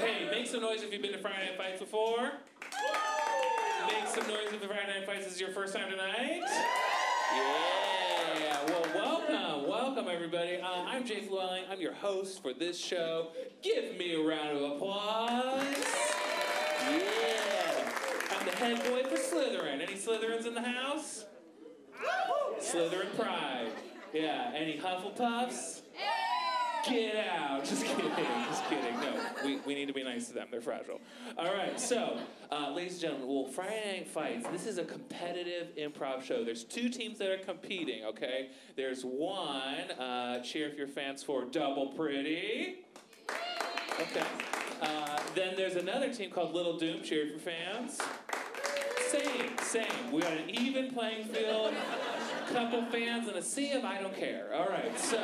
Hey, make some noise if you've been to Friday Night Fights before. Make some noise if the Friday Night Fights is your first time tonight. Yeah, well, welcome everybody. I'm Jay Flewelling. I'm your host for this show. Give me a round of applause. Yeah. I'm the head boy for Slytherin. Any Slytherins in the house? Slytherin pride. Yeah, any Hufflepuffs? Get out. Just kidding. No, we need to be nice to them. They're fragile. All right, so, ladies and gentlemen, well, Friday Night Fights, this is a competitive improv show. There's two teams that are competing, okay? There's one, cheer if you're fans for Double Pretty. Okay. Then there's another team called Little Doom, cheer if you're fans. Same. We got an even playing field, couple fans, and a sea of I don't care. All right, so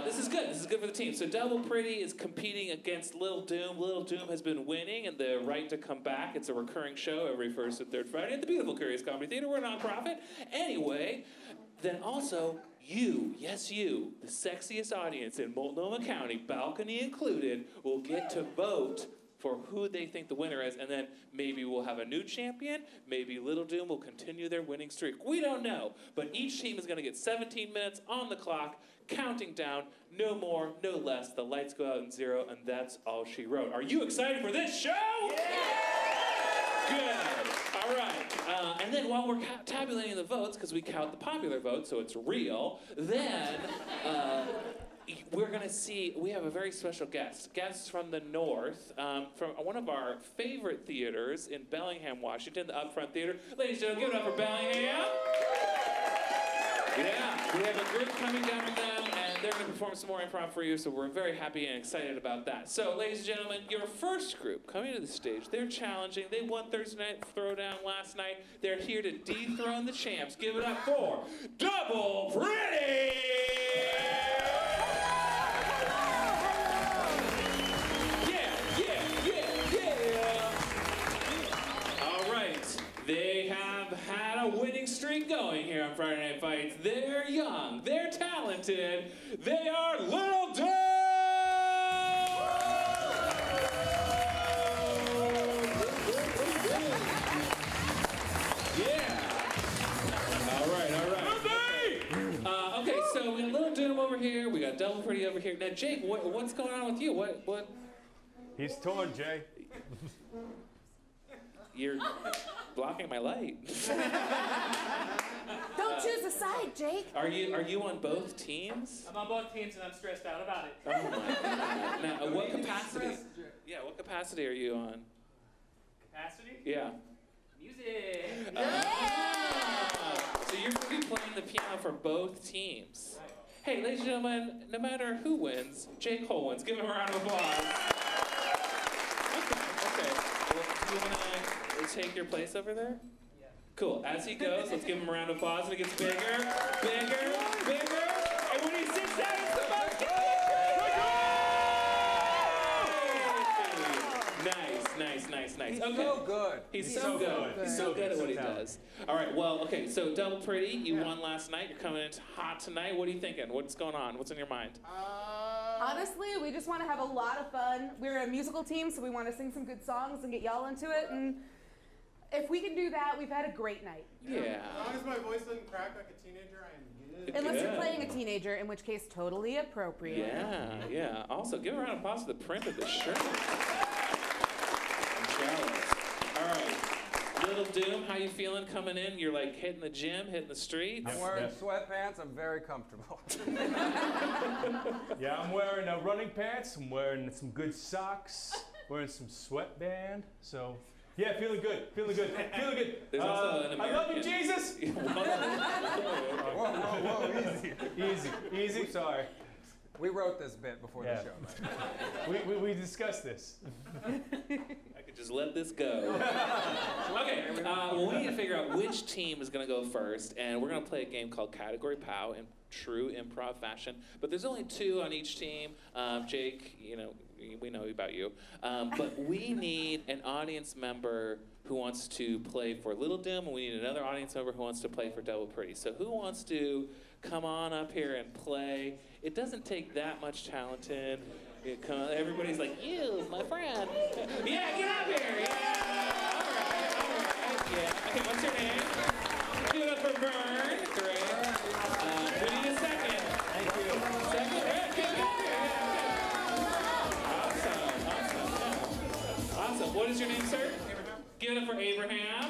this is good. This is good for the team. So Double Pretty is competing against Little Doom. Little Doom has been winning, and the right to come back. It's a recurring show every first and third Friday at the beautiful Curious Comedy Theater. We're a nonprofit. Anyway, then also you, yes you, the sexiest audience in Multnomah County, balcony included, will get to vote for who they think the winner is, and then maybe we'll have a new champion, maybe Little Doom will continue their winning streak. We don't know, but each team is gonna get 17 minutes on the clock, counting down, no more, no less. The lights go out in 0, and that's all she wrote. Are you excited for this show? Yeah! Good, all right. And then while we're tabulating the votes, because we count the popular votes, so it's real, then, we're going to see, we have a very special guests from the north, from one of our favorite theaters in Bellingham, Washington, the Upfront Theater. Ladies and gentlemen, give it up for Bellingham. Yeah, we have a group coming down with them, and they're going to perform some more improv for you, so we're very happy and excited about that. So, ladies and gentlemen, your first group coming to the stage, they're challenging. They won Thursday Night Throwdown last night. They're here to dethrone the champs. Give it up for Double Pretty! They have had a winning streak going here on Friday Night Fights. They're young, they're talented, they are Little Doom! Yeah! All right. Okay, so we got Little Doom over here, we got Double Pretty over here. Now, Jake, what's going on with you? What? He's torn, Jay. You're blocking my light. Don't choose a side, Jake. Are you on both teams? I'm on both teams and I'm stressed out about it. Oh my God. Now, what capacity? Yeah, what capacity are you on? Capacity? Yeah. Music. So you're going to be playing the piano for both teams. Right. Hey, ladies and gentlemen, no matter who wins, Jake Cole wins. Give him a round of applause. Okay. Well, do you want to take your place over there? Yeah. Cool. As he goes, let's give him a round of applause, and it gets bigger, bigger, bigger, and when he sits down, it's the most Nice. He's Okay. so good. He's so good. He's so good at what he does. All right, well, okay, so Double Pretty, you won last night. You're coming in hot tonight. What are you thinking? What's going on? What's in your mind? Honestly, we just want to have a lot of fun. We're a musical team, so we want to sing some good songs and get y'all into it. And if we can do that, we've had a great night. Yeah. As long as my voice doesn't crack like a teenager, I am good. Unless you're playing a teenager, in which case, totally appropriate. Yeah. Also, give a round of applause for the print of the shirt. All right, Little Doom, how you feeling coming in? You're like hitting the gym, hitting the streets? I'm wearing sweatpants. I'm very comfortable. Yeah, I'm wearing running pants. I'm wearing some good socks. Wearing some sweatband. So, yeah, feeling good. There's also an American. I love you, Jesus! Whoa, easy, sorry. We wrote this bit before the show. We discussed this. I could just let this go. Okay, well, we need to figure out which team is going to go first, and we're going to play a game called Category Pow in true improv fashion. But there's only 2 on each team. Jake, we know about you. But we need an audience member who wants to play for Little Doom, and we need another audience member who wants to play for Double Pretty. So who wants to come on up here and play? It doesn't take that much talent in. Everybody's like, you, my friend. Yeah, get up here. Yeah. All right. Yeah. Okay, what's your name? Give it up for Vern. Great. We need a second. Thank you. Second? Okay, get up here. Yeah, okay. Awesome. What is your name, sir? Abraham. Give it up for Abraham.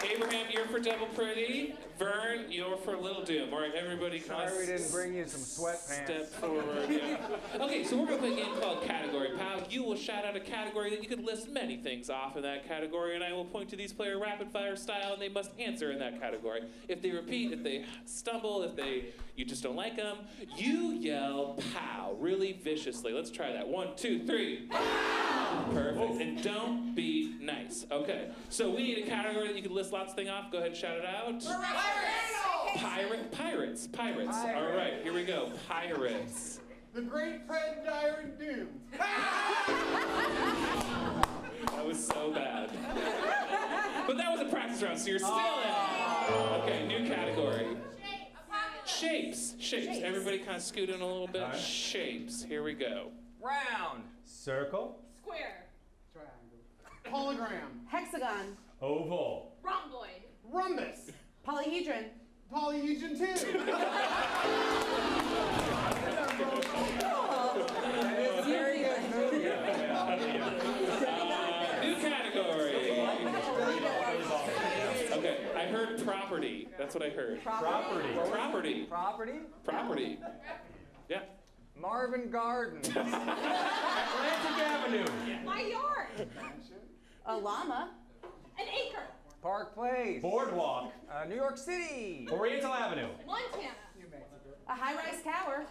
Abraham, you're for Double Pretty. Vern, you're for Little Doom. All right, everybody, sorry we didn't bring you some sweatpants. Step forward. Yeah. Okay, so we're gonna play a game called Category Pal. You will shout out a category that you could list many things off in that category, and I will point to these players rapid fire style, and they must answer in that category. If they repeat, if they stumble, you just don't like them, you yell "pow" really viciously. Let's try that. 1, 2, 3. Pow! Perfect. And don't be nice. Okay. So we need a category that you can list lots of things off. Go ahead and shout it out. Pirates. All right, here we go. Pirates. The Great Red Dire and Doom. That was so bad. But that was a practice round, so you're still in. Okay, new category. Shapes. Everybody kind of scoot in a little bit. Right. Shapes. Here we go. Round. Circle. Square. Hologram. Hexagon. Oval. Rhomboid. Rhombus. Polyhedron. Polyhedron 2. Very good movie. New category. Okay, I heard property. That's what I heard. Property. Yeah. Marvin Gardens. Atlantic Avenue. My yard. A llama. An acre. Park Place. Boardwalk. New York City. Oriental Avenue. Montana. A high-rise tower.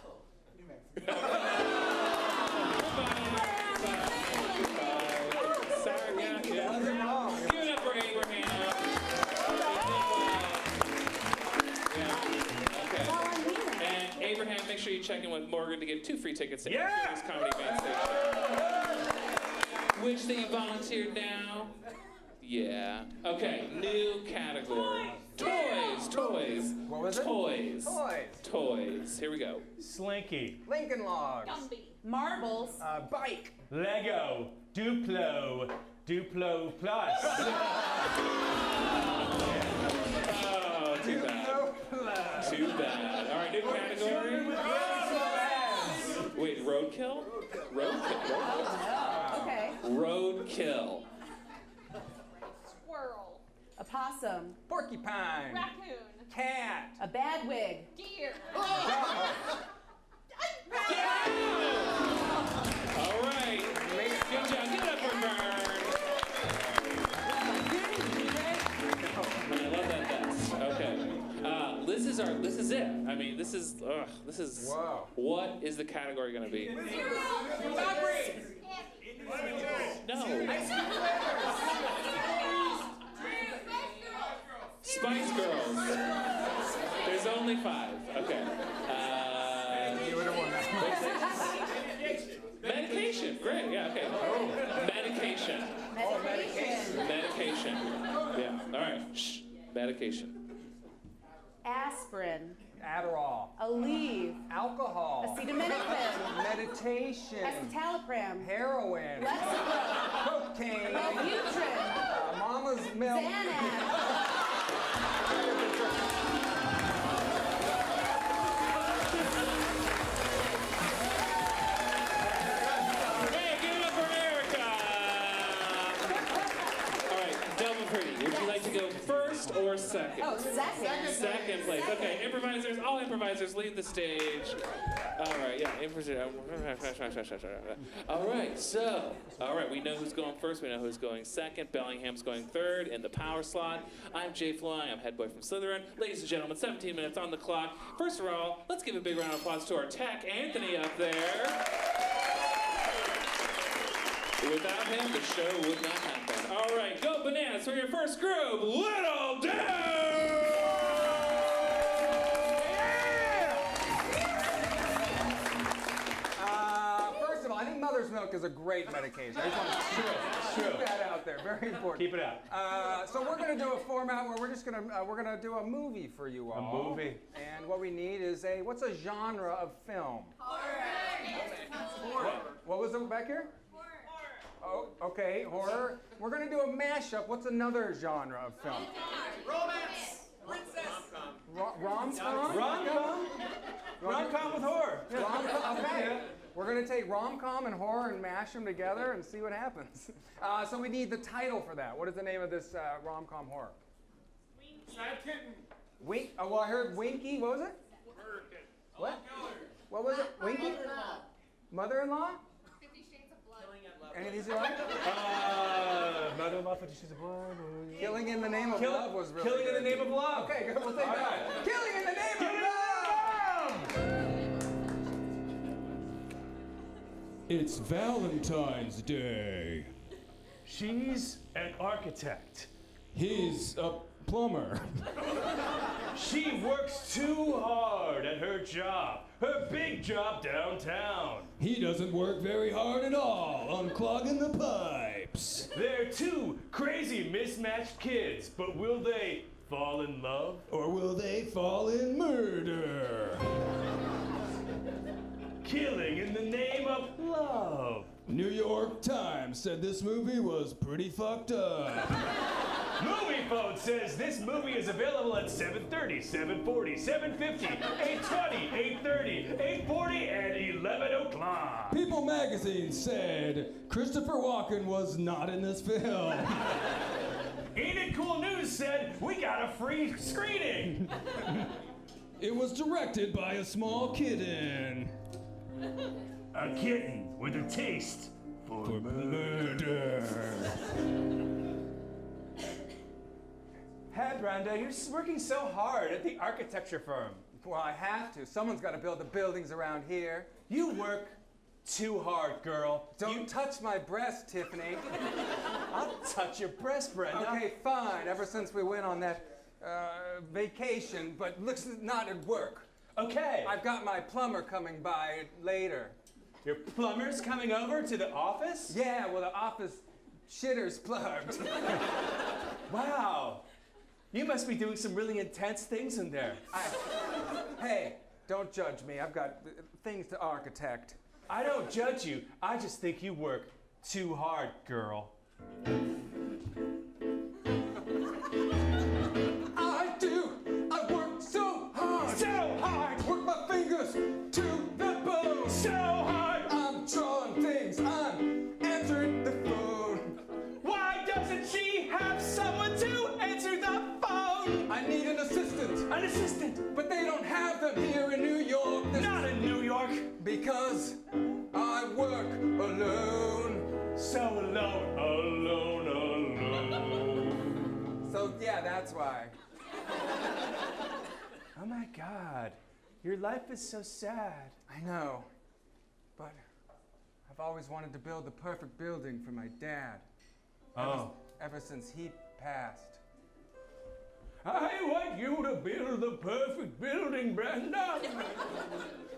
Sorry, yeah. Give it up for Abraham. Okay. And Abraham, make sure you check in with Morgan to get 2 free tickets to Anthony's Comedy Main Stage. Which they volunteered now. Yeah. Okay, new category. Toys. What was it? Toys. Here we go. Slinky. Lincoln Logs. Gumby. Marbles. Bike. Lego. Duplo Plus. Oh, too bad. All right, new category. Wait, roadkill? Okay. Roadkill. Squirrel. A possum. Porcupine. Raccoon. Cat. A bad wig. Deer. All right. Good job. Give it up for Vern. I love that dance. Okay. This is it. I mean, this is. Wow. What is the category going to be? No. Spice Girls. There's only 5. Okay. You would have won that. Medication. Great. Yeah. Okay. Medication. Yeah. All right. Shh. Medication. Aspirin. Adderall. Aleve. Alcohol. Acetaminophen. Meditation. Escitalopram. Heroin. Lexapro. Cocaine. Wellbutrin. Mama's milk. Xanax. Hey, give it up for Erica. All right, Double Pretty. Would you like to go first or second? Oh, second. Second place. Okay, improvisers, all improvisers, leave the stage. All right, yeah, all right, we know who's going first, we know who's going second. Bellingham's going third in the power slot. I'm Jay Flewelling, I'm head boy from Slytherin. Ladies and gentlemen, 17 minutes on the clock. First of all, let's give a big round of applause to our tech, Anthony, up there. Without him, the show would not happen. All right, go bananas for your first group, Little Doom! First of of all, I think mother's milk is a great medication. I just want to keep that out there. Very important. Keep it out. So we're going to do a format where we're gonna do a movie for you all. A movie. And what we need is what's a genre of film? Horror. What was it back here? Oh, okay, horror. We're going to do a mashup. What's another genre of film? Romance. Princess. Rom-com? Rom-com? Rom-com with horror. Rom-com, okay. We're going to take rom-com and horror and mash them together and see what happens. So we need the title for that. What is the name of this rom-com horror? Sad Kitten. Wink. Oh, well, I heard Winky. What was it? Hurricane. What? What was it? Winky? Mother-in-law? 50 Shades of Blood. Any of these you like? Mother-in-law, 50 Shades of Blood. Killing in the Name of Love was really Killing good. in the Name of Love. Okay, good. We'll take All that. right. Killing in the Name of Love! It's Valentine's Day. She's an architect. He's a plumber. She works too hard at her job. Her big job downtown. He doesn't work very hard at all, unclogging the pipes. They're two crazy mismatched kids, but will they fall in love? Or will they fall in murder? Killing in the Name of Love. New York Times said this movie was pretty fucked up. Movie Phone says this movie is available at 7:30, 7:40, 7:50, 8:20, 8:30, 8:40, and 11 o'clock. People magazine said Christopher Walken was not in this film. Ain't It Cool News said we got a free screening. It was directed by a small kitten. A kitten with a taste for Murder. Hey, Brenda, you're working so hard at the architecture firm. Well, I have to. Someone's got to build the buildings around here. You work too hard, girl. Don't touch my breast, Tiffany. I'll touch your breast, Brenda. Okay, fine. Ever since we went on that vacation, but looks not at work. Okay. I've got my plumber coming by later. Your plumber's coming over to the office? Yeah, well, the office shitter's plugged. Wow. You must be doing some really intense things in there. Hey, don't judge me. I've got things to architect. I don't judge you. I just think you work too hard, girl. I do. I work so hard. So hard. Work my fingers to the bone. So hard. I'm drawing things. I'm answering the phone. Why doesn't she have someone to answer the phone? I need an assistant. An assistant. But they don't have them here in New York. Not in New York. Because I work alone. So alone, alone, alone. So yeah, that's why. Oh my God, your life is so sad. I know. But I've always wanted to build the perfect building for my dad. Ever since he passed. I want you to build the perfect building, Brenda.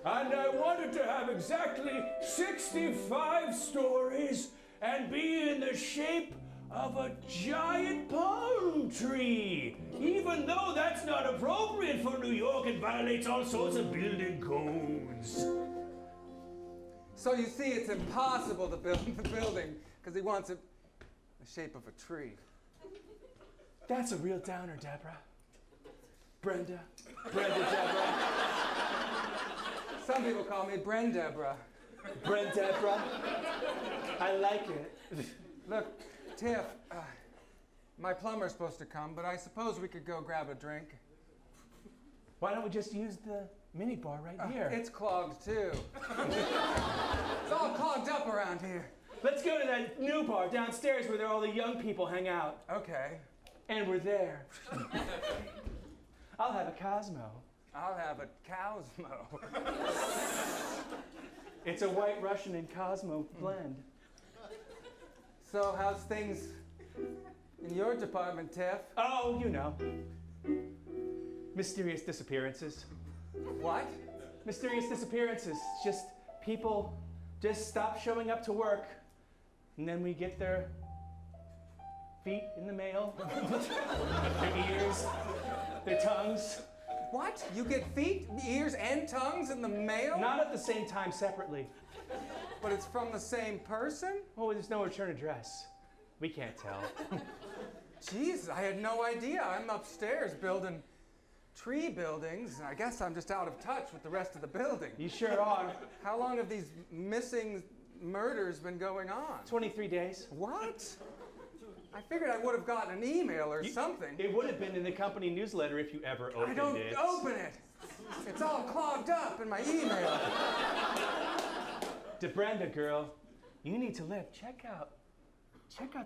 And I want it to have exactly 65 stories and be in the shape of a giant palm tree. Even though that's not appropriate for New York, it violates all sorts of building codes. So you see, it's impossible to build the building because he wants it the shape of a tree. That's a real downer, Deborah. Brenda, Deborah. Some people call me Brendebra. Deborah. I like it. Look, Tiff, my plumber's supposed to come, but I suppose we could go grab a drink. Why don't we just use the mini bar right here? It's clogged too. It's all clogged up around here. Let's go to that new bar downstairs where all the young people hang out. Okay. And we're there. I'll have a Cosmo. I'll have a Cosmo. It's a White Russian and Cosmo blend. So how's things in your department, Tiff? Oh, you know. Mysterious disappearances. What? Mysterious disappearances. Just people just stop showing up to work, and then we get their feet in the mail, their ears, their tongues. What? You get feet, ears, and tongues in the mail? Not at the same time, separately. But it's from the same person? Oh, there's no return address. We can't tell. Jeez, I had no idea. I'm upstairs building tree buildings. I guess I'm just out of touch with the rest of the building. You sure are. How long have these missing murders been going on? 23 days. What? I figured I would have gotten an email or something. It would have been in the company newsletter if you ever opened it. I don't open it. It's all clogged up in my email. DeBrenda, girl, you need to live. Check out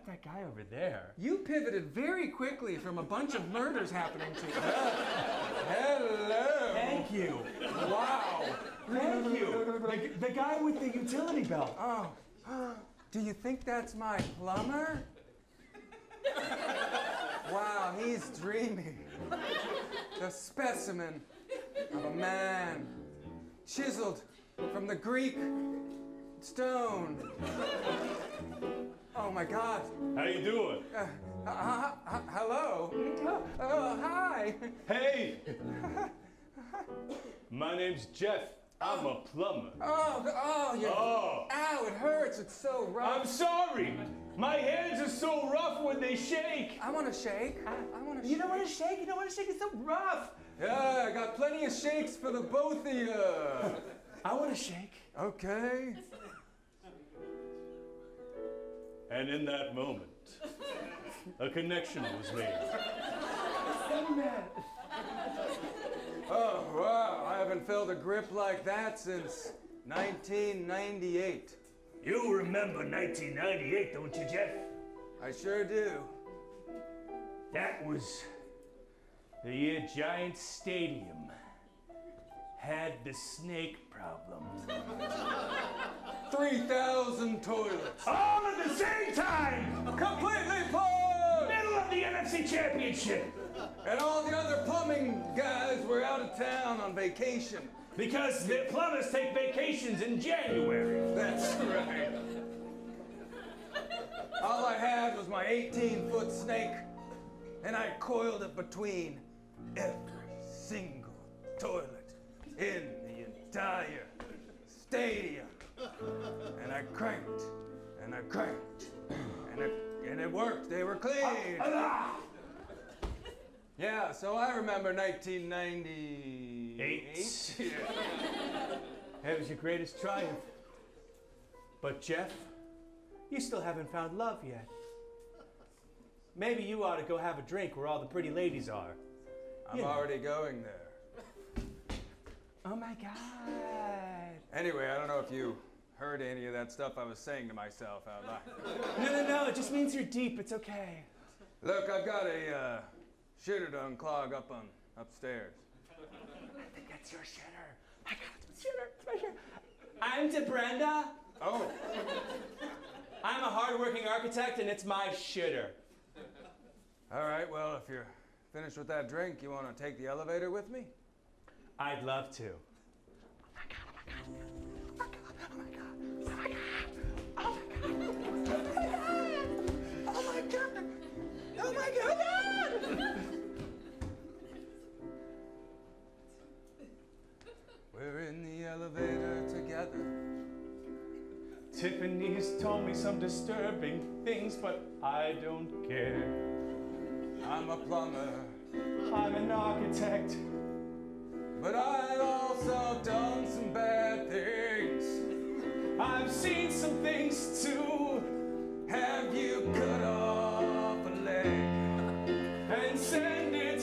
that guy over there. You pivoted very quickly from a bunch of murders happening to you. Hello. Thank you. Wow. Thank you. The guy with the utility belt. Oh. Do you think that's my plumber? Wow, he's dreamy. The specimen of a man chiseled from the Greek stone. Oh my God. How you doing? Hello. Oh, hi. Hey! My name's Jeff. I'm a plumber. Ow, it hurts. It's so rough. I'm sorry. My hands are so rough when they shake. I want to shake. I want to shake. You don't want to shake? You don't want to shake? It's so rough. Yeah, I got plenty of shakes for the both of you. I want to shake. Okay. And in that moment, a connection was made. Oh, wow. I haven't felt a grip like that since 1998. You remember 1998, don't you, Jeff? I sure do. That was the year Giant Stadium had the snake problem. 3,000 toilets. All at the same time! Completely full! Middle of the NFC Championship! And all the other plumbing guys were out of town on vacation. Because the plumbers take vacations in January. That's right. All I had was my 18-foot snake, and I coiled it between every single toilet in the entire stadium. And I cranked, and I cranked, and it worked. They were clean. Yeah, so I remember 1998. Yeah. That was your greatest triumph. But Jeff, you still haven't found love yet. Maybe you ought to go have a drink where all the pretty ladies are. I'm already going there. Oh my God. Anyway, I don't know if you heard any of that stuff I was saying to myself out loud. No, it just means you're deep. It's okay. Look, I've got a shitter to unclog upstairs. I think that's your shitter. My God, it's my shitter. It's my shitter. I'm DeBrenda. Oh. I'm a hardworking architect, and it's my shitter. All right, well, if you're finished with that drink, you want to take the elevator with me? I'd love to. Oh my God! We're in the elevator together. Tiffany's told me some disturbing things, but I don't care. I'm a plumber, I'm an architect. but I've also done some bad things. I've seen some things too. Have you cut off a leg? And send it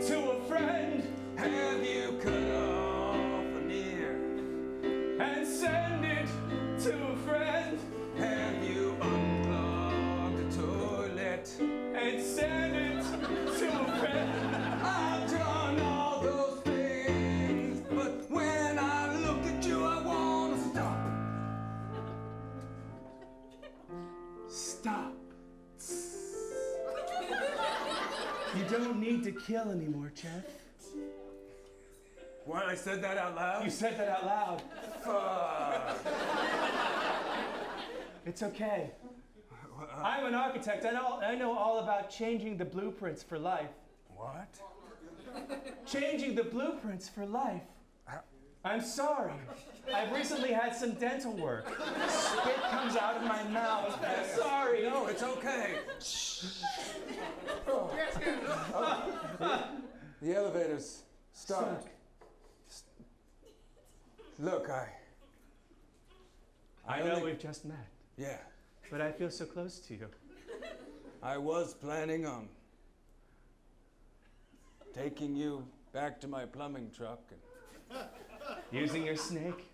to a friend. Have you cut off an ear? And send it to a friend. Have you unclogged a toilet? And send it to a friend. I've done all those things, but when I look at you, I want to stop. Stop. You don't need to kill anymore, Jeff. When I said that out loud? You said that out loud. Fuck. It's okay. I'm an architect. I know all about changing the blueprints for life. What? Changing the blueprints for life. I'm sorry. I've recently had some dental work. Spit comes out of my mouth. I'm sorry. No, it's okay. The elevator's stuck. Look, I know we've just met, Yeah. but I feel so close to you. I was planning on taking you back to my plumbing truck and Using your snake?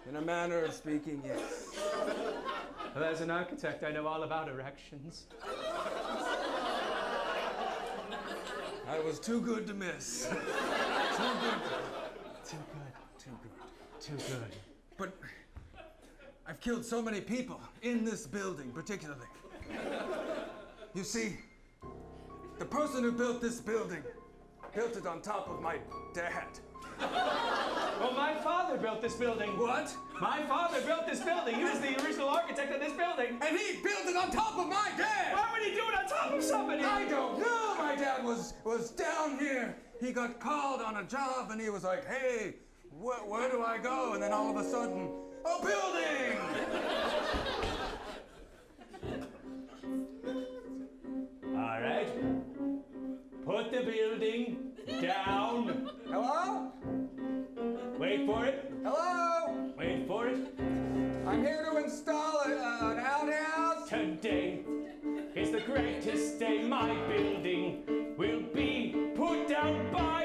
in a manner of speaking, yes. Well, as an architect, I know all about erections. I was too good to miss. Too good. Too good. Too good. Too good. But I've killed so many people in this building, particularly. You see, the person who built this building built it on top of my dad. Well, my father built this building. What? My father built this building. He was the original architect of this building. And he built it on top of my dad! Why would he do it on top of somebody? I don't know! My dad was down here. He got called on a job and he was like, hey, where do I go? And then all of a sudden, a building! All right. Put the building down. Hello? Wait for it. Hello? Wait for it. I'm here to install an outhouse. Today is the greatest day. My building will be put down by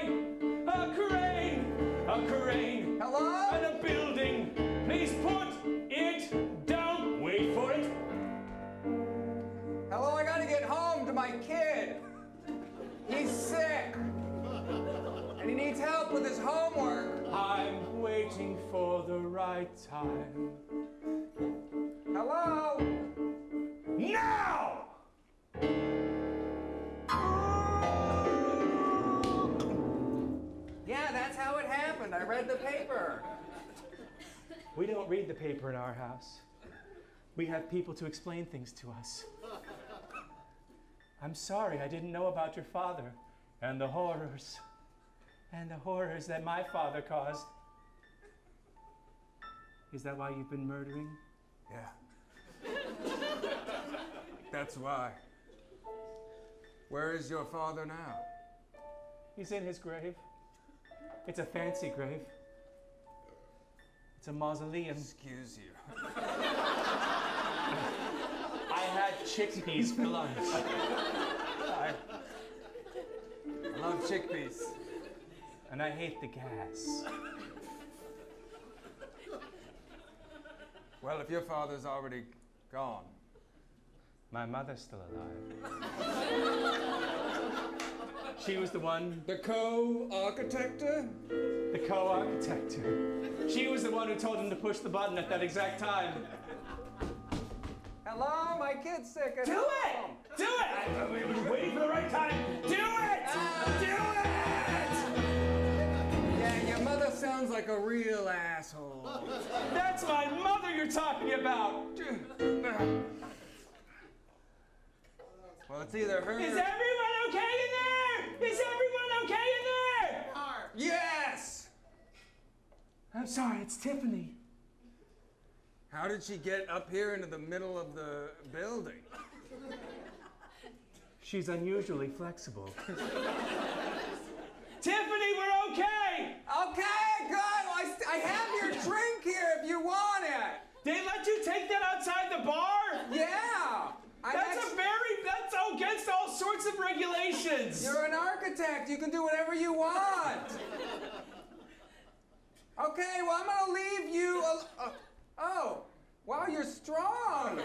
a crane. A crane. Hello? And a building. Please put it down. Wait for it. Hello, I gotta get home to my kid. He's sick. And he needs help with his homework. I'm waiting for the right time. Hello? Now! Yeah, that's how it happened. I read the paper. We don't read the paper in our house. We have people to explain things to us. I'm sorry, I didn't know about your father and the horrors that my father caused. Is that why you've been murdering? Yeah. That's why. Where is your father now? He's in his grave. It's a fancy grave. It's a mausoleum. Excuse you. I had chickpeas for lunch. I love chickpeas. And I hate the gas. Well, if your father's already gone. My mother's still alive. She was the one. The co-architector? The co-architector. She was the one who told him to push the button at that exact time. Hello, my kid's sick at Do home. it! Do it! I was waiting for the right time. Do it! Do it! Yeah, your mother sounds like a real asshole. That's my mother you're talking about. Well, it's either her. Is everyone okay in there? Is everyone okay in there? Yes! I'm sorry, it's Tiffany. How did she get up here into the middle of the building? She's unusually flexible. Tiffany, we're okay! Okay, good. Well, I have your drink here if you want it. They let you take that outside the bar? Yeah. That's against all sorts of regulations. You're an architect. You can do whatever you want. Okay, well, I'm gonna leave you. Oh, wow, you're strong.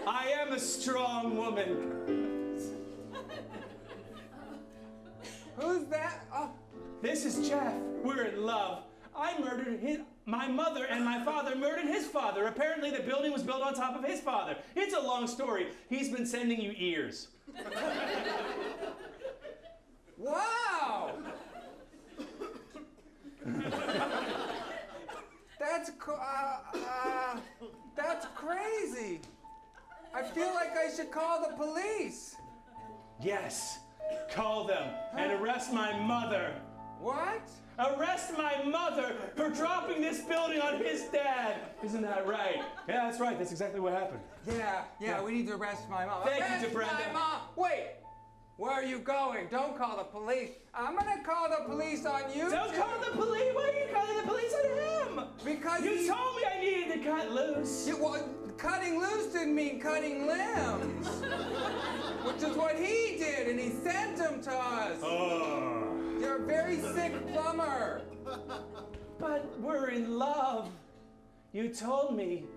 I am a strong woman. Who's that? Oh. This is Jeff. We're in love. I murdered my mother and my father murdered his father. Apparently the building was built on top of his father. It's a long story. He's been sending you ears. Wow. That's That's crazy. I feel like I should call the police. Yes, call them and arrest my mother. What? Arrest my mother for dropping this building on his dad. Isn't that right? Yeah, that's right. That's exactly what happened. Yeah, we need to arrest my mom. Thank you, Arrest Brenda. my mom. Wait, where are you going? Don't call the police. I'm gonna call the police on you. Don't call the police. Why are you calling the police on him? Because you told me I needed to cut loose. Cutting loose didn't mean cutting limbs, which is what he did, and he sent them to us. You're a very sick plumber. But we're in love. You told me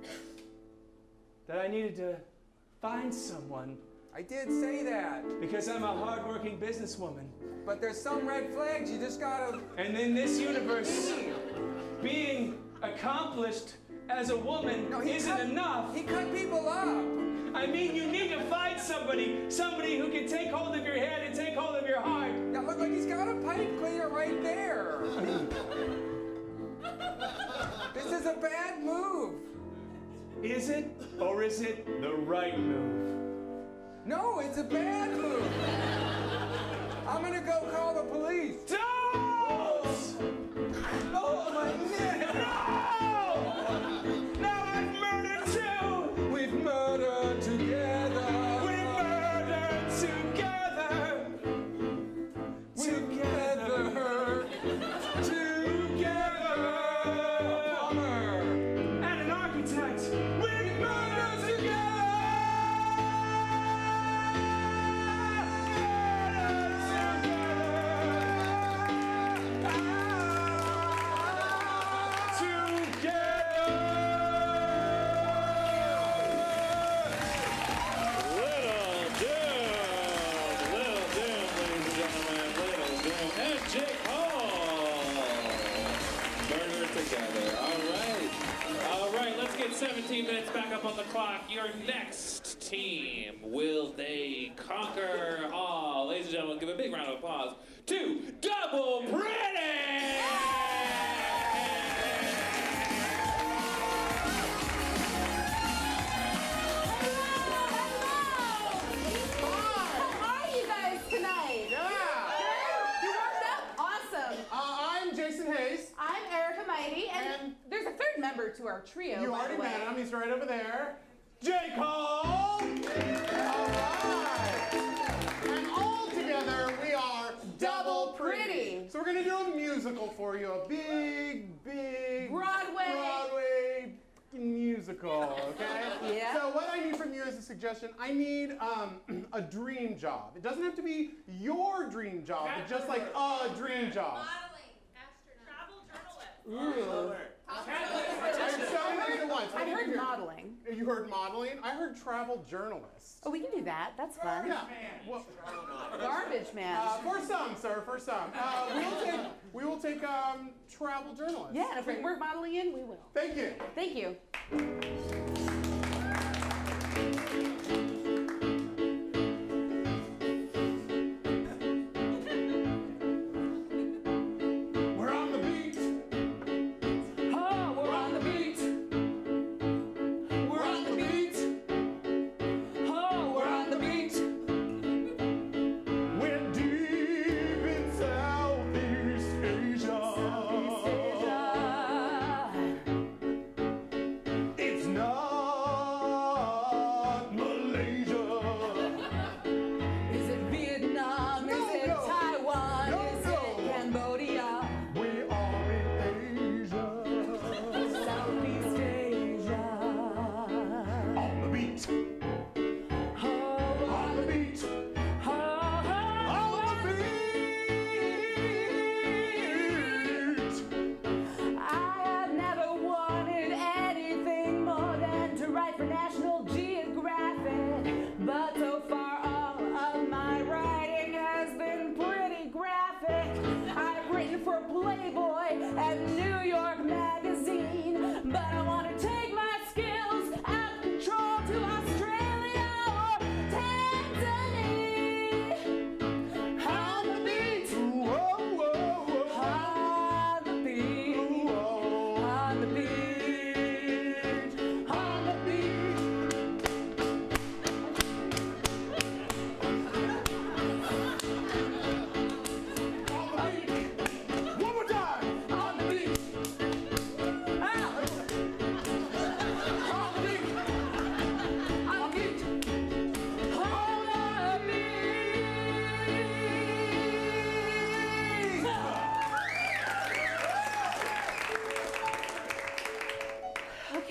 that I needed to find someone. I did say that. Because I'm a hardworking businesswoman. But there's some red flags, you just gotta... And in this universe, being accomplished as a woman isn't enough. He cut people up. I mean, you need to find somebody who can take hold of your head and take hold of your heart. Now look like he's got a pipe cleaner right there. This is a bad move. Is it, or is it the right move? No, it's a bad move. I'm gonna go call the police. Don't! Oh, my neck! No! Now I've murdered too! We've murdered together. We've murdered together. Together. Plumber. And an architect. We've murdered together. All right, let's get 17 minutes back up on the clock. Your next team, will they conquer all? Ladies and gentlemen, give a big round of applause to Double Pretty! How are you guys tonight? You warmed up? Awesome. I'm Jason Hays. I'm Erica Maity, and there's a third member to our trio, You by already the way. met him. He's right over there. J. Cole! All right. And all together, we are Double Pretty. So we're going to do a musical for you. A big Broadway musical, okay? Yeah. So what I need from you as a suggestion, I need a dream job. It doesn't have to be your dream job, but just like a dream job. Modeling, astronaut, Ooh. travel journalist. I heard modeling. You heard modeling? I heard travel journalist. Oh, we can do that. That's fun. Yeah. Well, Garbage man. for some, sir, for some. We will take travel journalist. Yeah, and if we can work modeling in, we will. Thank you. Thank you. We're on the beat. Oh, we're on the beat. We're on the beat. Oh, we're on the beat. We're deep in Southeast Asia. It's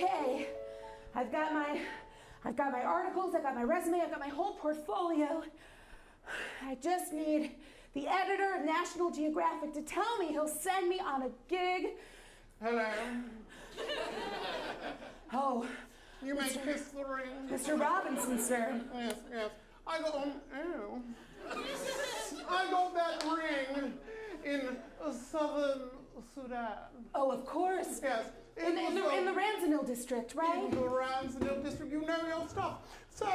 Okay, I've got my articles, I've got my resume, I've got my whole portfolio. I just need the editor of National Geographic to tell me he'll send me on a gig. Hello. Oh. You may kiss the ring. Mr. Robinson, sir. Yes, yes. I got that ring in southern Sudan. Oh, of course. Yes. In the Ransonville district, right? In the Ransonville district. You know your stuff. So,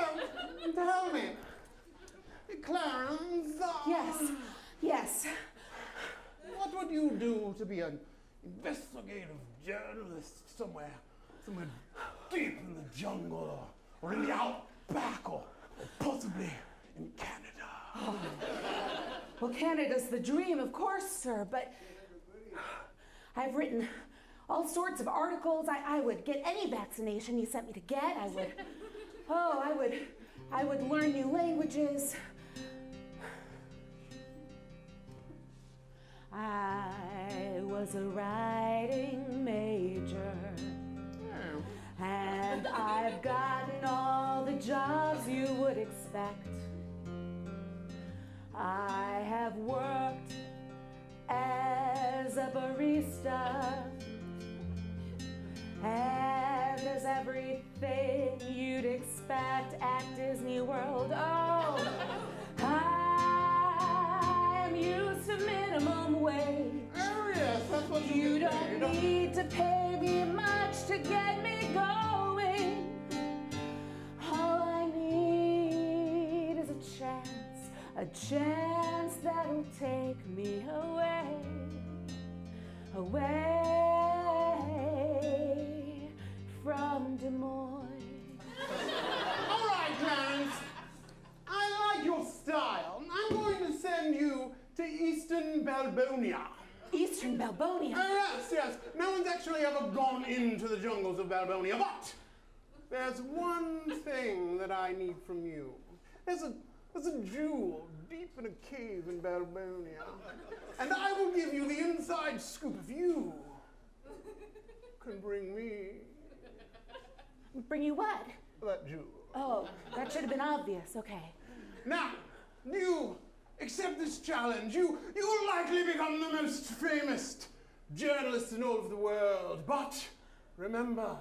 tell me, Clarence. Yes. What would you do to be an investigative journalist somewhere deep in the jungle or in the outback or possibly in Canada? Oh. Well, Canada's the dream, of course, sir, but I've written all sorts of articles. I would get any vaccination you sent me to get. I would learn new languages. I was a writing major, and I've gotten all the jobs you would expect. I have worked as a barista, and there's everything you'd expect at Disney World. Oh, I'm used to minimum wage. Oh yes, that's what you don't need to pay me much to get me going. All I need is a chance that'll take me away from Des Moines. All right, Clarence. I like your style. I'm going to send you to Eastern Balbonia. Eastern Balbonia? Oh, yes. No one's actually ever gone into the jungles of Balbonia, but there's one thing that I need from you. There's a jewel deep in a cave in Balbonia, and I will give you the inside scoop if you can bring me... Bring you what? That jewel. Oh, that should have been obvious. Okay. Now, you accept this challenge. You will likely become the most famous journalist in all of the world. But remember,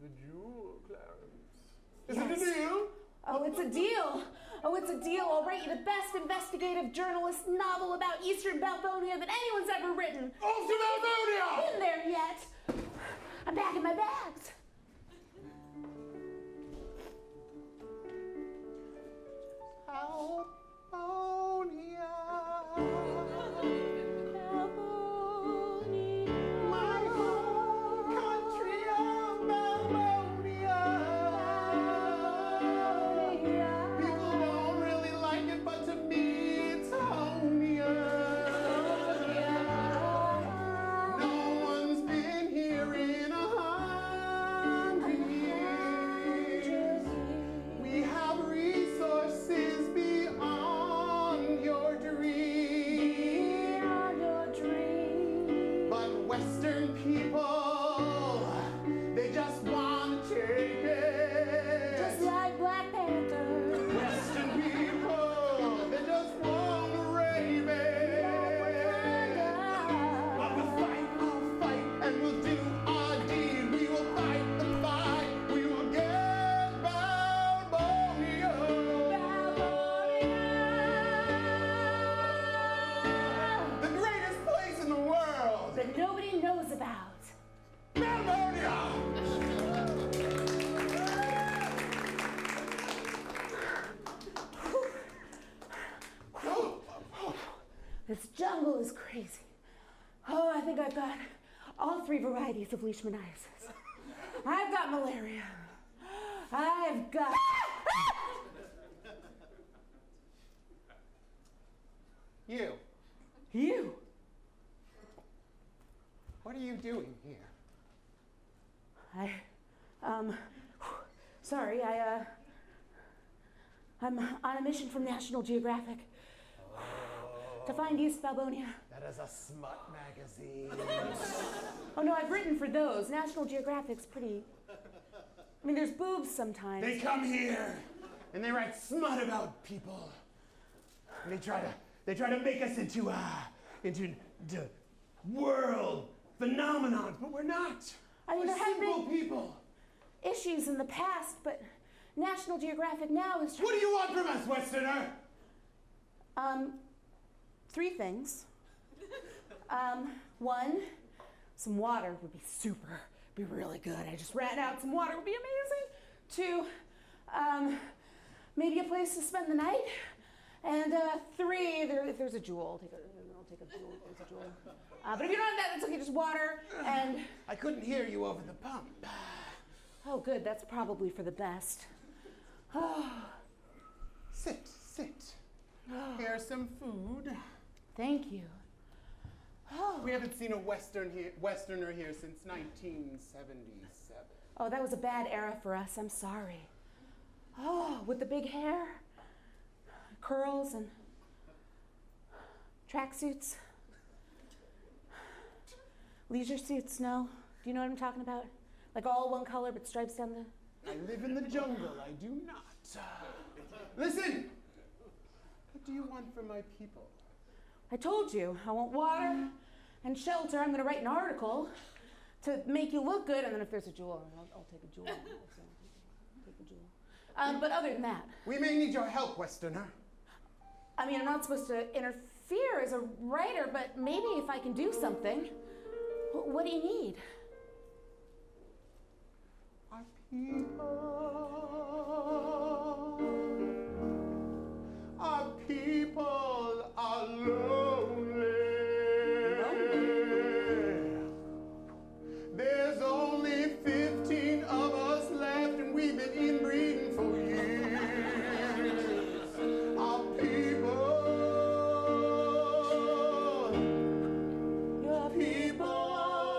the jewel, Clarence. Is it a deal? Oh, it's a deal. I'll write you the best investigative journalist novel about Eastern Balbonia that anyone's ever written. Off to Balbonia! Been there yet? I'm packing my bags. Balbonia, my home country of Balbonia. People don't really like it, but to me it's homia. No one's been here in 100 years. We have resources beyond your dream. But Western people, they just want to take it. Just like Black Panther. Western people, they just want to rave it. But we'll fight our fight and we'll do our deed. We will fight the fight. We will get Balbonia. The greatest place in the world. That nobody knows about. Balbonia. This jungle is crazy. Oh, I think I've got all 3 varieties of leishmaniasis. I've got malaria. I've got... You. What are you doing here? Sorry, I'm on a mission from National Geographic. to find East Valbonia. That is a smut magazine. Oh no, I've written for those. National Geographic's pretty... I mean, there's boobs sometimes. They come here and they write smut about people. And they try to make us into world phenomenons, but we're not. I mean, we're there have simple been people. issues in the past, but National Geographic now is... What do you want from us, Westerner? 3 things. 1, some water would be be really good. I just ran out. Some water would be amazing. 2, maybe a place to spend the night. And 3, if there's a jewel, I'll take a jewel. If there's a jewel. But if you don't have that, that's okay. Just water and... I couldn't hear you over the pump. Oh, good. That's probably for the best. Oh. Sit. Here's some food. Thank you. Oh. We haven't seen a Westerner here since 1977. Oh, that was a bad era for us. I'm sorry. Oh, with the big hair, curls, and tracksuits. Leisure suits, no? Do you know what I'm talking about? Like all one color but stripes down the... I live in the jungle. I do not. Listen! What do you want from my people? I told you, I want water and shelter. I'm going to write an article to make you look good, and then if there's a jewel, I'll take a jewel. Take a jewel. But other than that... We may need your help, Westerner. I mean, I'm not supposed to interfere as a writer, but maybe if I can do something. What do you need? Our people are lonely. There's only 15 of us left, and we've been inbreeding for years. Our people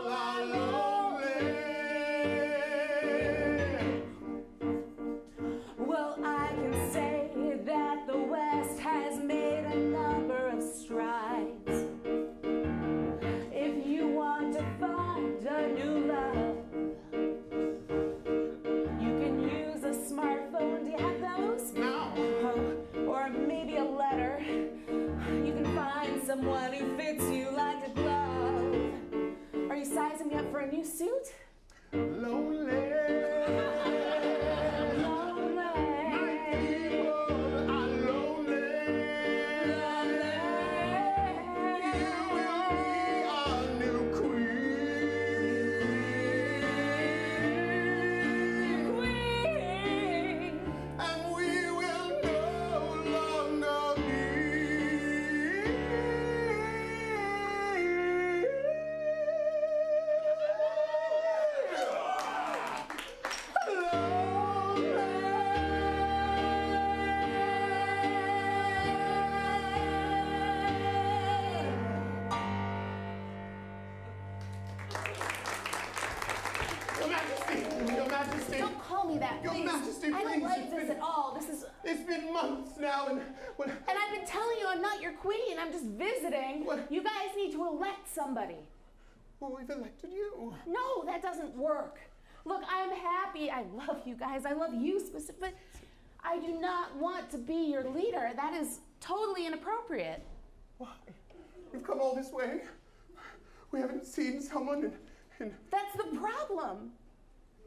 are lonely. Well, I can say that the West has made a number of strides. If you want to find a new love, you can use a smartphone. Do you have those? No. Or maybe a letter. You can find someone who fits you like a glove. Are you sizing me up for a new suit? Lonely. Don't call me that, please. Your Majesty, I don't please, like this at all. This is... It's been months now, and... And I've been telling you I'm not your queen. I'm just visiting. What? You guys need to elect somebody. Well, we've elected you. No, that doesn't work. Look, I'm happy. I love you guys. I love you specifically. But I do not want to be your leader. That is totally inappropriate. Why? We've come all this way. We haven't seen someone in... That's the problem.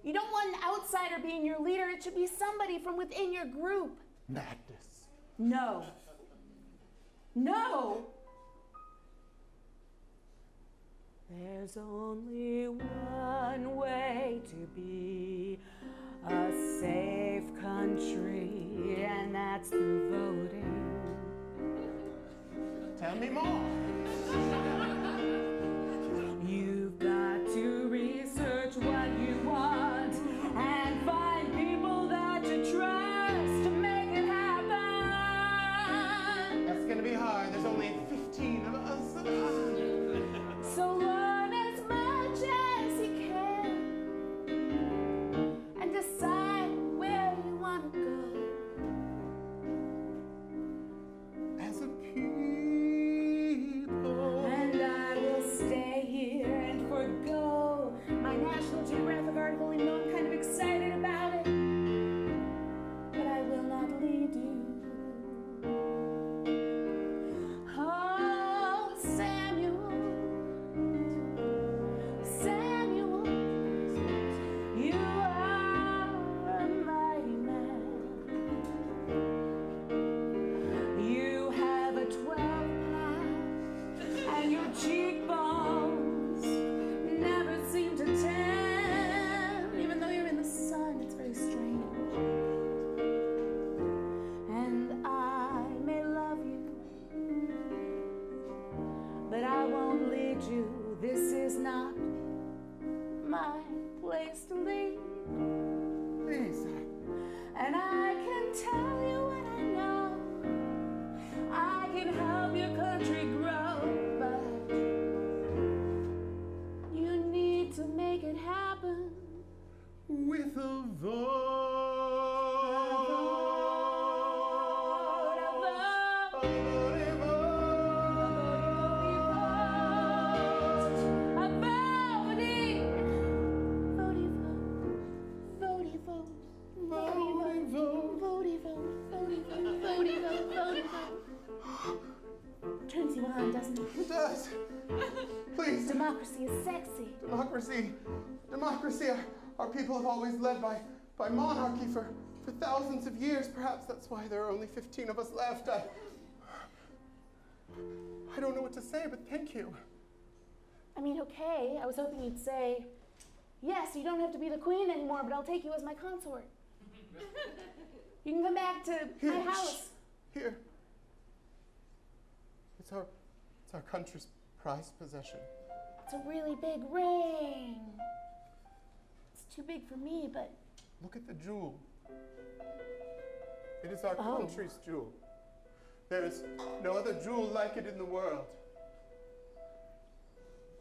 You don't want an outsider being your leader. It should be somebody from within your group. Madness. No. No. There's only one way to be a safe country, and that's through voting. Tell me more. You've got to research what you want and find people that you trust to make it happen. That's gonna be hard. There's only 15 of us. So learn as much as you can and decide where you want to go. As a people. my place to lead. Please. And I can tell you what I know. I can help your country grow, but you need to make it happen with a vote. It does. Please. Democracy is sexy. Democracy. Our people have always led by monarchy for thousands of years. Perhaps that's why there are only 15 of us left. I don't know what to say, but thank you. I mean, okay. I was hoping you'd say, yes, you don't have to be the queen anymore, but I'll take you as my consort. You can come back to my house. Here. It's our country's prized possession. It's a really big ring. It's too big for me, but... Look at the jewel. It is our country's jewel. There is no other jewel like it in the world.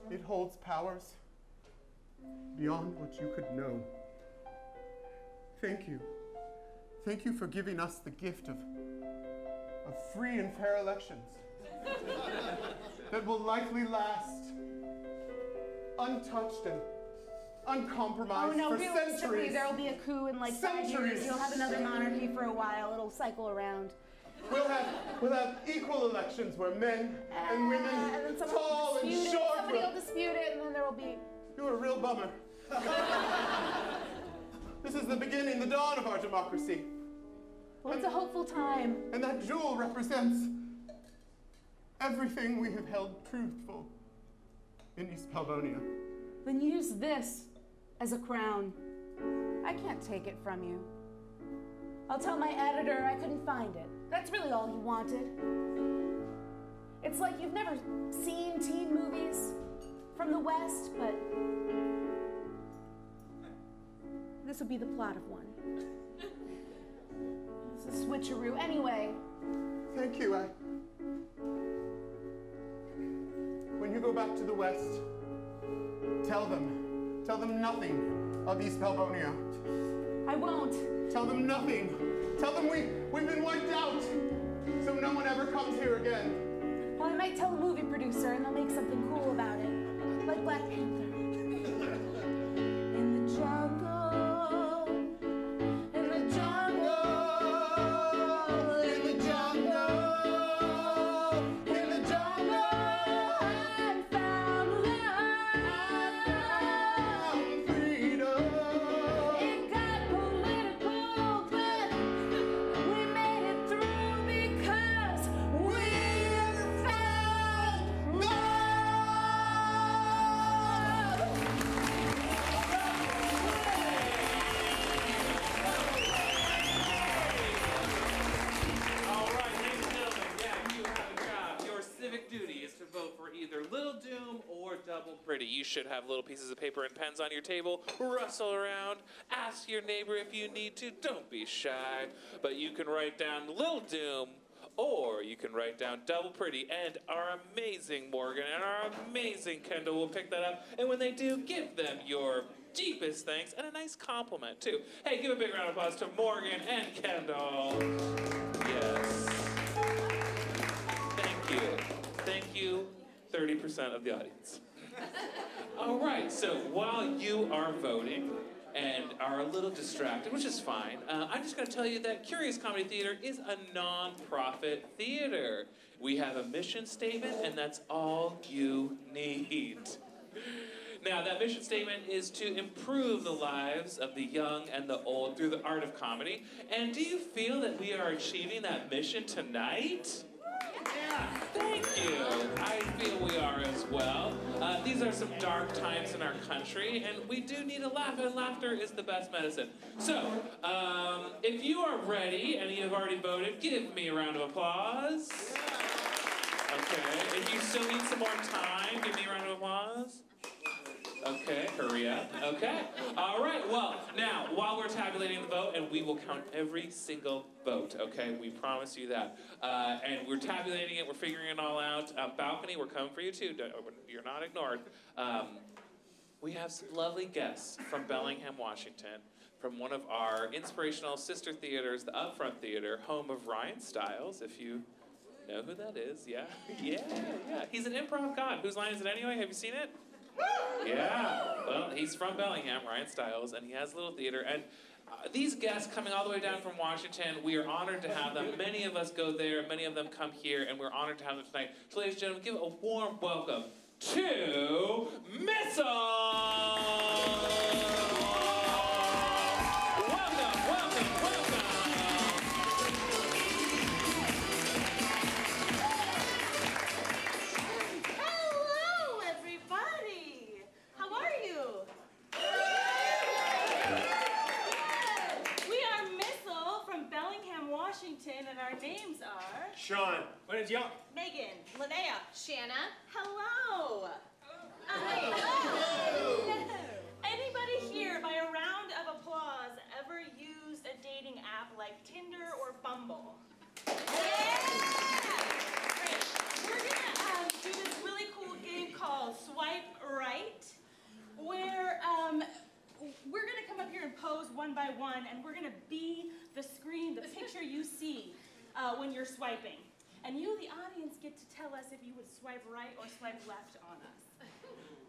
It holds powers beyond what you could know. Thank you. Thank you for giving us the gift of free and fair elections that will likely last untouched and uncompromised for centuries. Realistically, there'll be a coup in like 5 years. You'll have another monarchy for a while. It'll cycle around. We'll have equal elections where men and women, and then tall and short. Somebody will dispute it, and then there will be... You're a real bummer. This is the beginning, the dawn of our democracy. Well, it's a hopeful time. And that jewel represents everything we have held truthful in East Palvonia. Then use this as a crown. I can't take it from you. I'll tell my editor I couldn't find it. That's really all he wanted. It's like you've never seen teen movies from the West, but this would be the plot of one. It's a switcheroo. Anyway. Thank you. When you go back to the West, tell them nothing of East Palvonia. I won't. Tell them nothing. Tell them we've been wiped out, so no one ever comes here again. Well, I might tell a movie producer and they'll make something cool about it, like Black Panther. In the jungle, in the jungle, in the jungle, in the jungle, I found love, I found freedom. It got political, but we made it through because we found love. All right, ladies and gentlemen, yeah, you have a job. Your civic duty is to vote for either Little Doom or Double Pretty. You should have little pieces of paper and pens on your table. Rustle around. Ask your neighbor if you need to. Don't be shy. But you can write down Little Doom, or you can write down Double Pretty, and our amazing Morgan and our amazing Kendall will pick that up. And when they do, give them your deepest thanks and a nice compliment, too. Hey, give a big round of applause to Morgan and Kendall. Yes. Thank you. Thank you, 30% of the audience. All right, so while you are voting and are a little distracted, which is fine, I'm just going to tell you that Curious Comedy Theater is a non-profit theater. We have a mission statement, and that's all you need. Now, that mission statement is to improve the lives of the young and the old through the art of comedy. And do you feel that we are achieving that mission tonight? Yeah, thank you. I feel we are as well. These are some dark times in our country, and we do need a laugh, and laughter is the best medicine. So, if you are ready and you have already voted, give me a round of applause. Okay, if you still need some more time, give me a round of applause. Okay, hurry up. Okay. All right, well, now, while we're tabulating the vote, and we will count every single vote, okay? We promise you that. And we're tabulating it, we're figuring it all out. Balcony, we're coming for you too. You're not ignored. We have some lovely guests from Bellingham, Washington, from one of our inspirational sister theaters, the Upfront Theater, home of Ryan Stiles, if you know who that is. Yeah, yeah. He's an improv god. Whose line is it anyway? Have you seen it? Yeah, well, he's from Bellingham, Ryan Stiles, and he has a little theater. And these guests coming all the way down from Washington, we are honored to have them. Many of us go there, many of them come here, and we're honored to have them tonight. So ladies and gentlemen, give a warm welcome to Missile! Welcome. Hello, everybody. How are you? We are Missile from Bellingham, Washington, and our names are Sean. What is y'all? Megan, Linnea, Shanna. hello. Anybody here, by a round of applause, ever used a dating app like Tinder or Bumble? Yeah! Great. We're gonna do this really cool game called Swipe Right, where we're gonna come up here and pose one by one, and we're gonna be the screen, the picture you see when you're swiping. And you, the audience, get to tell us if you would swipe right or swipe left on us.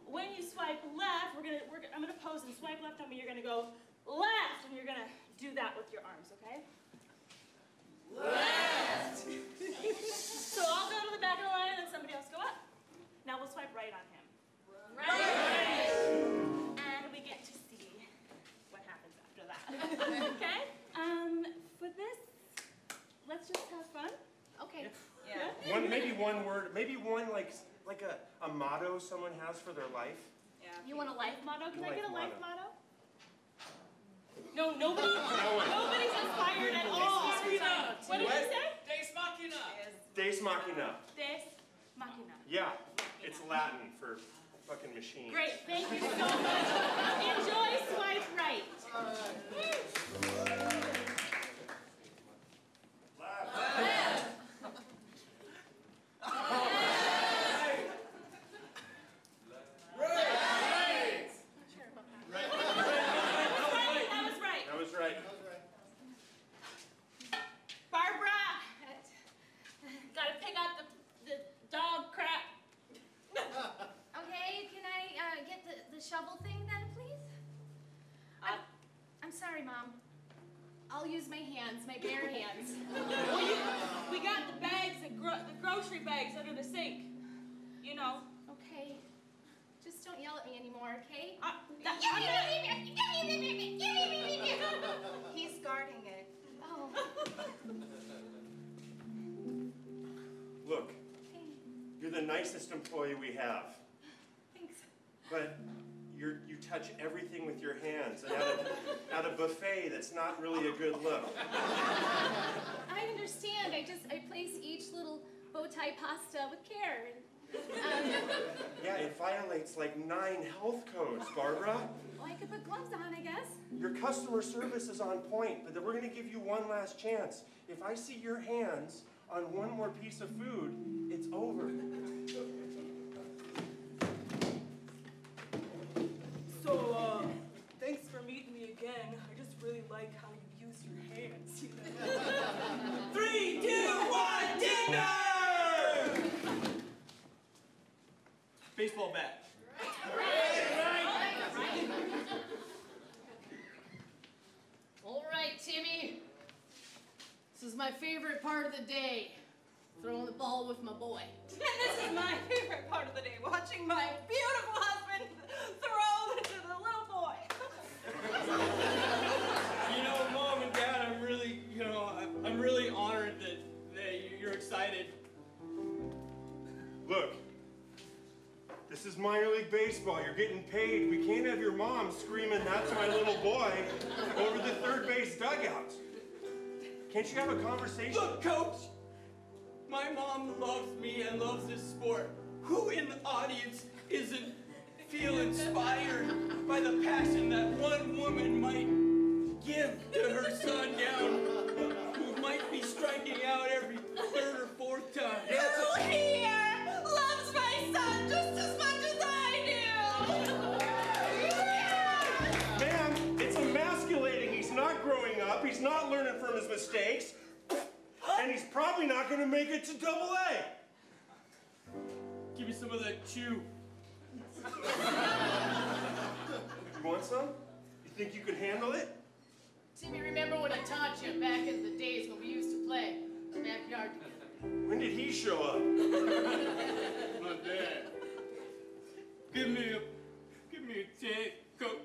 When you swipe left, I'm gonna pose and swipe left on me. You're gonna go left, and you're gonna do that with your arms, okay? Left. So I'll go to the back of the line, and then somebody else go up. Now we'll swipe right on him. Right. And we get to see what happens after that. Okay? For this, let's just have fun. Okay. Yeah. Maybe one word, maybe one like a motto someone has for their life. Yeah. You want a life motto? Can I get a life Life motto? No, nobody's inspired at all. What did you say? Deus Machina. Deus Machina. Deus Machina. Yeah, it's Latin for fucking machine. Great, thank you so much. Enjoy Swipe Right. That was right. Barbara, gotta pick up the dog crap. Okay, can I get the shovel thing then, please? I'm sorry, Mom. I'll use my hands, my bare hands. Well, we got the bags, the grocery bags under the sink. You know. Okay. Just don't yell at me anymore, okay? He's guarding it. Oh. Look, Okay. you're the nicest employee we have, Thanks. but you touch everything with your hands, and at a buffet, that's not really a good look. I understand. I place each little bow tie pasta with care. Yeah, it violates like 9 health codes, Barbara. Well, I could put gloves on, I guess. Your customer service is on point, but then we're going to give you one last chance. If I see your hands on one more piece of food, it's over. So, thanks for meeting me again. I just really like how you use your hands. 3, 2, 1, dinner! Baseball bat. All right, Timmy. This is my favorite part of the day. Throwing the ball with my boy. And this is my favorite part of the day, watching my beautiful husband throw to the little boy. You know, Mom and Dad, I'm really honored that you're excited. Look, this is minor league baseball. You're getting paid. We can't have your mom screaming, "That's my little boy," over the third base dugout. Can't you have a conversation? Look, Coach, my mom loves me and loves this sport. Who in the audience isn't feel inspired by the passion that one woman might give to her son down, who might be striking out every third or fourth time. Who here loves my son just as much as I do? Ma'am, it's emasculating. He's not growing up. He's not learning from his mistakes. And he's probably not going to make it to AA. Give me some of that chew. You want some? You think you could handle it? Timmy, remember when I taught you back in the days when we used to play in the backyard together? When did he show up? My dad. Give me a tank coat.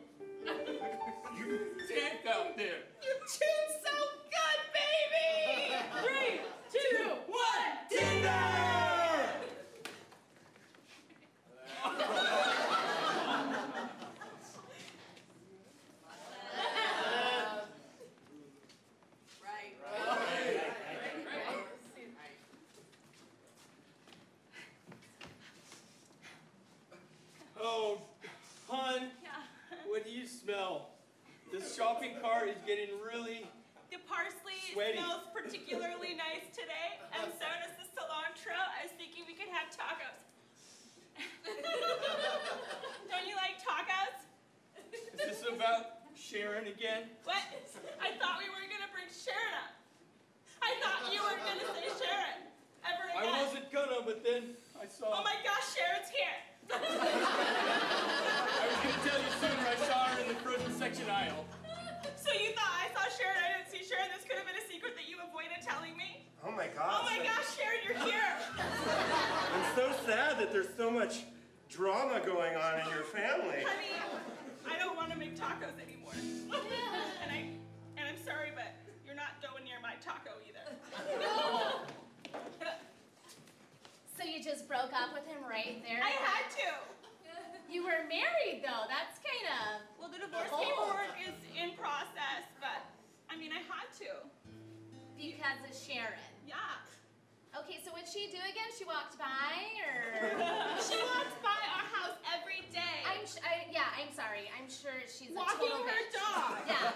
Tank out there. You chewed so good, baby! 3, 2, 1, Tinder! Oh, hon, what do you smell? This shopping cart is getting really The parsley sweaty. smells particularly nice today, and so does the cilantro. I was thinking we could have tacos. Don't you like tacos? Is this about Sharon again? What? I thought we weren't gonna bring Sharon up. I thought you weren't gonna say Sharon ever again. I wasn't gonna, but then I saw. Oh my gosh, Sharon's here. I was gonna tell you sooner. I saw her in the frozen section aisle. So you thought I saw Sharon, I didn't see Sharon? This could have been a secret that you avoided telling me? Oh my gosh. Oh my gosh, Sharon, you're here. I'm so sad that there's so much drama going on in your family. Honey, I don't want to make tacos anymore. and I'm sorry, but you're not going near my taco either. So you just broke up with him right there? I had to. You were married, though. That's kind of... Well, the divorce bold. paperwork is in process, but I mean, I had to. Because of Sharon. Yeah. Okay, so what'd she do again? She walked by, or... She walks by our house every day. I'm sorry. I'm sure she's Walking a total her bitch. dog. Yeah.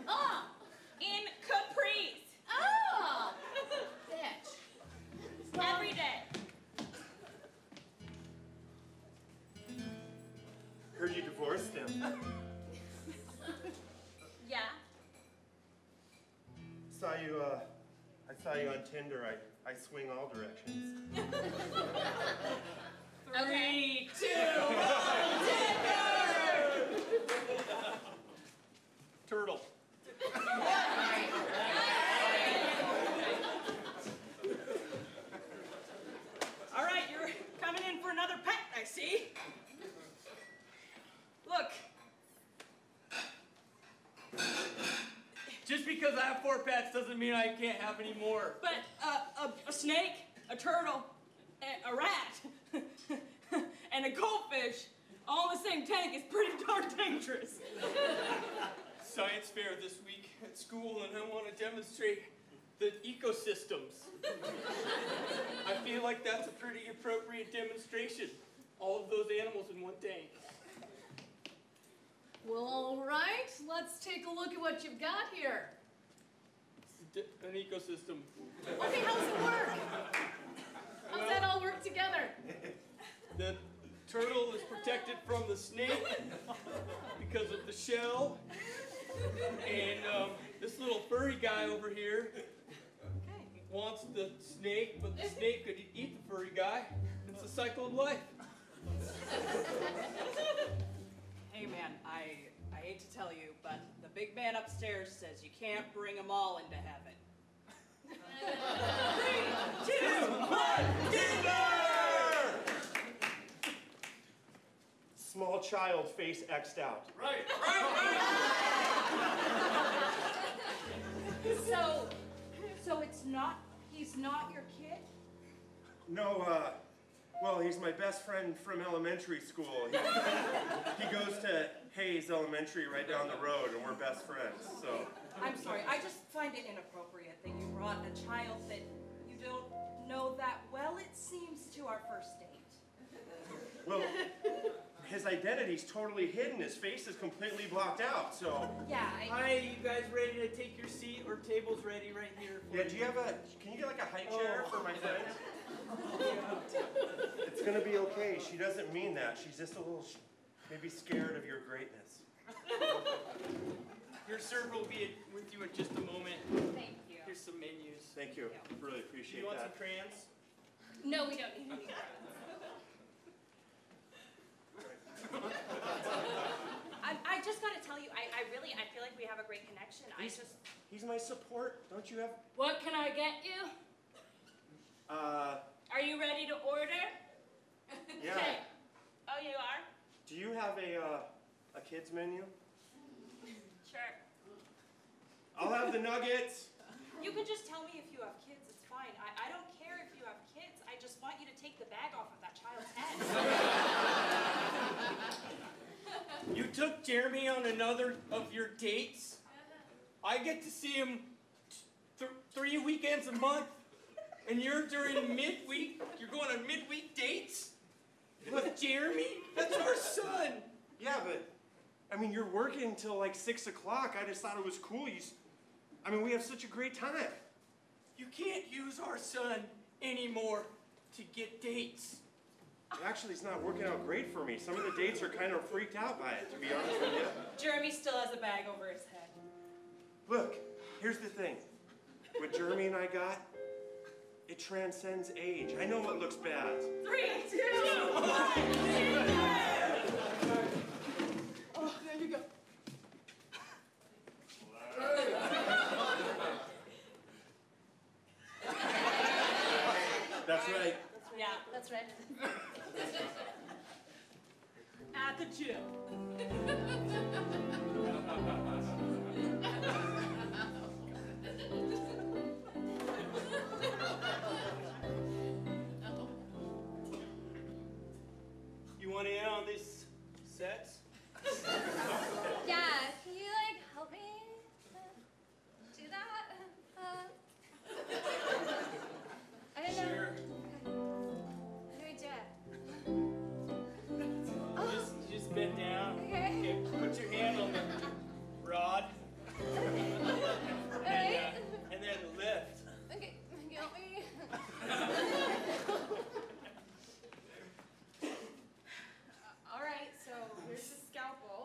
Oh. In Caprice. Oh. Bitch. Every day. Heard you divorced him. Yeah. I saw you on Tinder. I swing all directions. 3, 2, 1, Turtle. All right, you're coming in for another pet, I see. Look. Just because I have 4 pets doesn't mean I can't have any more. But a snake, a turtle, a rat, and a goldfish all in the same tank is pretty darn dangerous. Science fair this week at school, and I want to demonstrate the ecosystems. I feel like that's a pretty appropriate demonstration. All of those animals in one tank. Well, all right. Let's take a look at what you've got here. An ecosystem. Okay, how's it work? How's that all work together? The turtle is protected from the snake because of the shell. And this little furry guy over here wants the snake, but the snake could eat the furry guy. It's a cycle of life. Hey man, I hate to tell you, but the big man upstairs says you can't bring them all into heaven. 3, 2, 1, Tinder! Small child, face X'd out. Right. So it's not, he's not your kid? No, well, he's my best friend from elementary school. He goes to Hays Elementary right down the road, and we're best friends, so. I'm sorry, I just find it inappropriate that you brought a child that you don't know that well, it seems, to our first date. Well, his identity's totally hidden. His face is completely blocked out, so. Yeah, Hi, you guys ready to take your seat? Or table's ready right here. Yeah, do you have can you get like a high chair for my friend? It's gonna be okay. She doesn't mean that. She's just a little, maybe scared of your greatness. Your server will be with you in just a moment. Thank you. Here's some menus. Thank you. Really appreciate You want that. some crayons? No, we don't need any crayons. I just gotta tell you, I feel like we have a great connection. He's my support. Don't you have? What can I get you? Are you ready to order? Yeah. Okay. Oh, you are? Do you have a kids menu? Sure. I'll have the nuggets. You can just tell me if you have kids, it's fine. I don't care if you have kids. I just want you to take the bag off of that child's head. You took Jeremy on another of your dates? I get to see him 3 weekends a month, and you're during midweek, you're going on midweek dates with Jeremy? That's our son. Yeah, but, I mean, you're working until like 6 o'clock. I just thought it was cool. We have such a great time. You can't use our son anymore to get dates. Actually, it's not working out great for me. Some of the dates are kind of freaked out by it, to be honest with you. Jeremy still has a bag over his head. Look, here's the thing. What Jeremy and I got, it transcends age. I know it looks bad. 3, 2, 1, Oh, there you go. That's right. Yeah, that's right. At the gym. You want in on this set? Yeah, can you help me do that? I don't know. Sure. How do we do it? Just bend down. Okay. Put your hand on the rod. Alright. And then lift. Okay, can you help me? Alright, so here's the scalpel.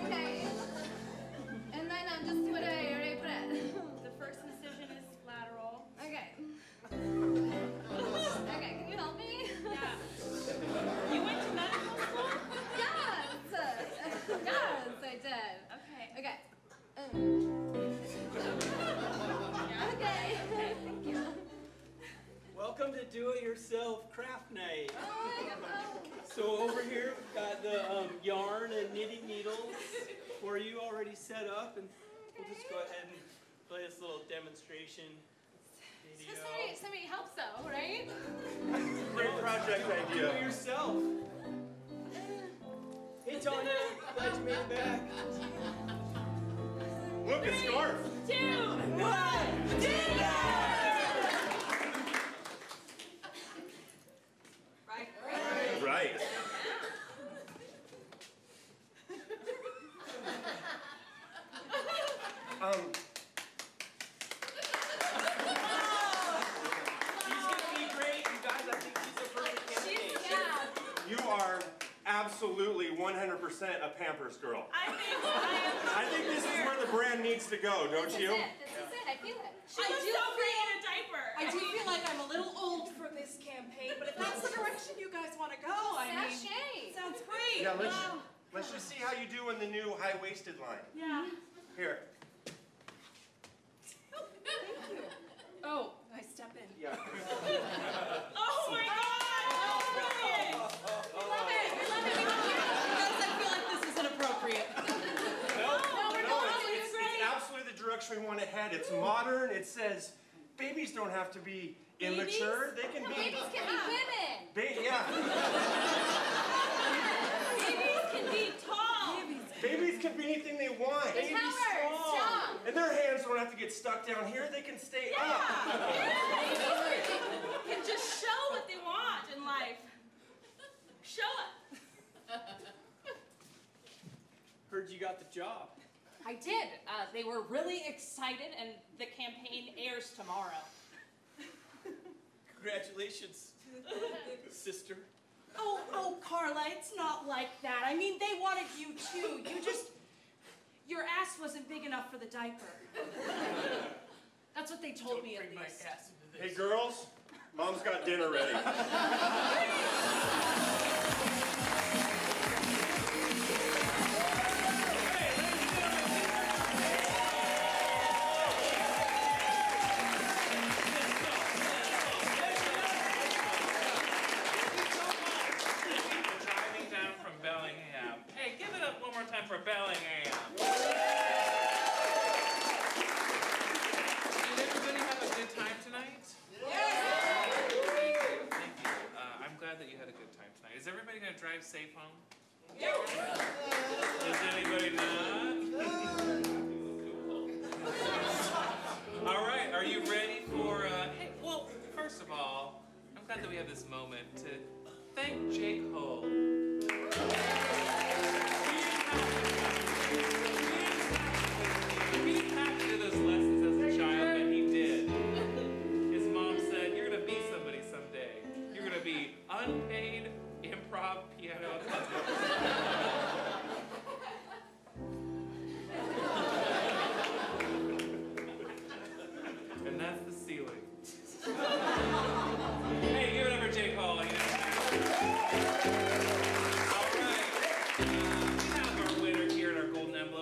Okay. And then just where do I put it? The first incision is lateral. Okay. Okay, can you help me? Yeah. You went to medical school? Yes! Yes, I did. Okay. Okay. Okay, thank you. Welcome to Do-It-Yourself Craft Night. Oh my God. So over here, we've got the yarn and knitting needles for you already set up, and we'll just go ahead and play this little demonstration video. So somebody helps though, right? Great project Do idea. it yourself. Hey Tanya, glad you made it back. Look, a scarf. 2, 1, dinner! Right. She's gonna be great, you guys. I think she's a perfect candidate. You are absolutely 100% a Pampers girl. I think this is where the brand needs to go, don't you? This is it, I feel it. She looks so great in a diaper. I do feel like I'm a little old for this campaign, but if that's the direction you guys want to go, I mean, Sachet. sounds great. Yeah, let's just see how you do in the new high-waisted line. Yeah. Here. Oh, I step in. Yeah. Oh my God! That's brilliant! We love it. Guys, I feel like this is inappropriate. No, it's absolutely the direction we want to head. It's modern. It says babies don't have to be immature. They can be. Babies can be women. Yeah. Babies can be tall. Babies can be anything they want. They can be strong. And their hands don't have to get stuck down here. They can stay up. Babies can just show what they want in life. Show it. Heard you got the job. I did. They were really excited, and the campaign airs tomorrow. Congratulations, sister. Oh, Carla, it's not like that. I mean, they wanted you too. Your ass wasn't big enough for the diaper. That's what they told me at least. Hey, girls, Mom's got dinner ready. For Bellingham. Did everybody have a good time tonight? Yeah. Thank you. I'm glad that you had a good time tonight. Is everybody going to drive safe home? Yeah. Is anybody not? All right. Are you ready for? Hey, well, first of all, I'm glad that we have this moment to thank Jake Hull. He didn't have to do those lessons as a child, but he did. His mom said, you're going to be somebody someday. You're going to be unpaid improv piano accompanist. And that's the ceiling. Hey, give it up for Jake Hall.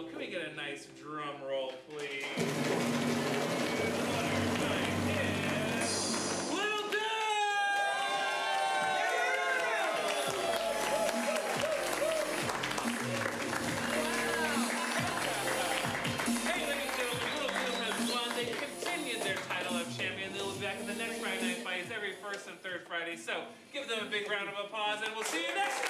Can we get a nice drum roll, please? Little Dude! Hey, ladies and gentlemen, Little Dude has won. They continued their title of champion. They'll be back in the next Friday Night Fights every first and third Friday. So give them a big round of applause, and we'll see you next time.